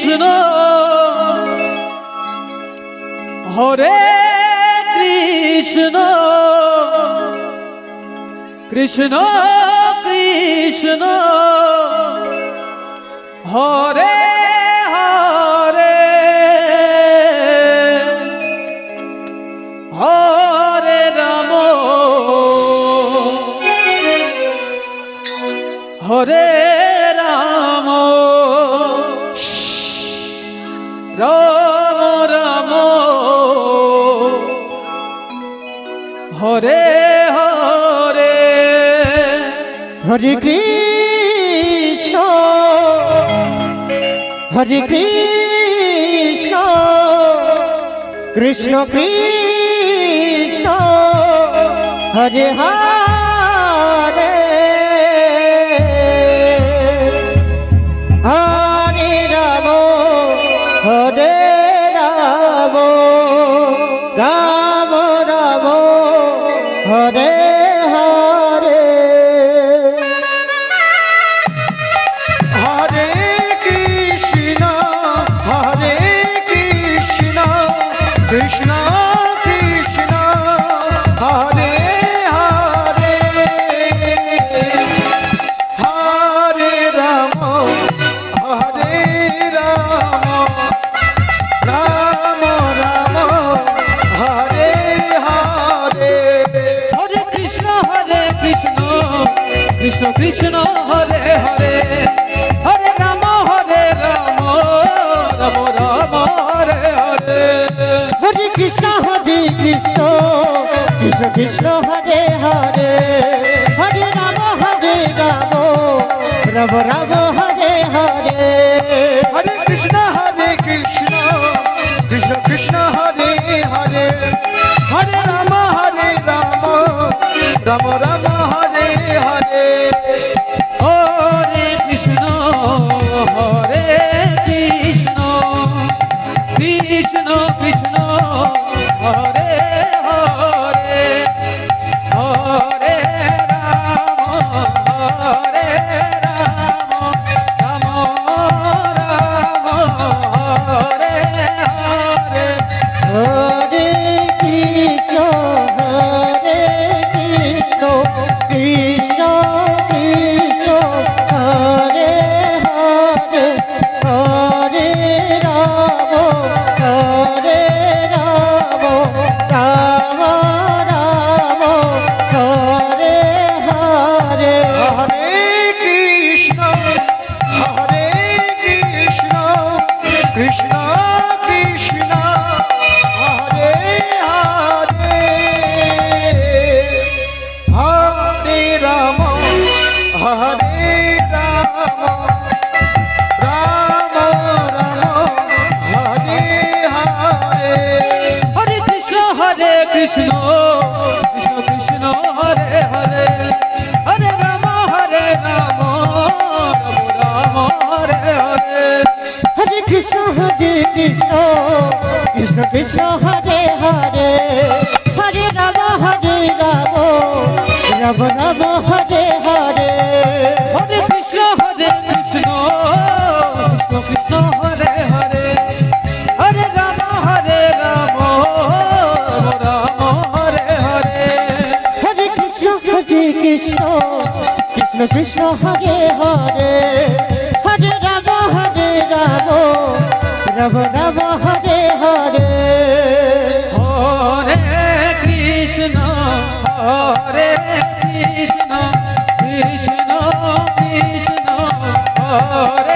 Krishna Hare Krishna Krishna Krishna Hare Hare Hare Ram Hare Ram Ram Ram Hare Hare Hare Krishna Hare Krishna Krishna Krishna Hare Hare Hare Ram Hare Ram Ram Ram Hare Hare Hare Krishna Krishna Krishna Hare Hare Hare Ram Ram Ram Hare Hare Hare Krishna Krishna Krishna Hare Hare Hare Ram Ram Ram Hare Hare Hare Krishna Krishna Krishna Hare Hare Hare Ram Ram Ram Hare Hare Hare Krishna Krishna Krishna Hare Hare Hare Ram Ram Ram Hare Hare Hare Krishna Krishna Krishna Hare Hare Hare Ram Ram Ram Hare Hare Hare Krishna Krishna Krishna Hare Hare Hare Ram Ram Ram Hare Hare Hare Krishna Krishna Krishna Hare Hare Hare Ram Ram Hare Hare Hare Krishna Krishna Krishna Hare Hare Hare Ram Ram Ram Hare Hare Hare Krishna Krishna Krishna Hare Hare Hare Ram Ram Ram Hare Hare Hare Krishna Krishna Krishna Hare Hare Hare Ram Ram Ram Hare Hare Hare Krishna Krishna Krishna Hare Hare Hare Ram Ram Hare Hare Hare Krishna Krishna Krishna Hare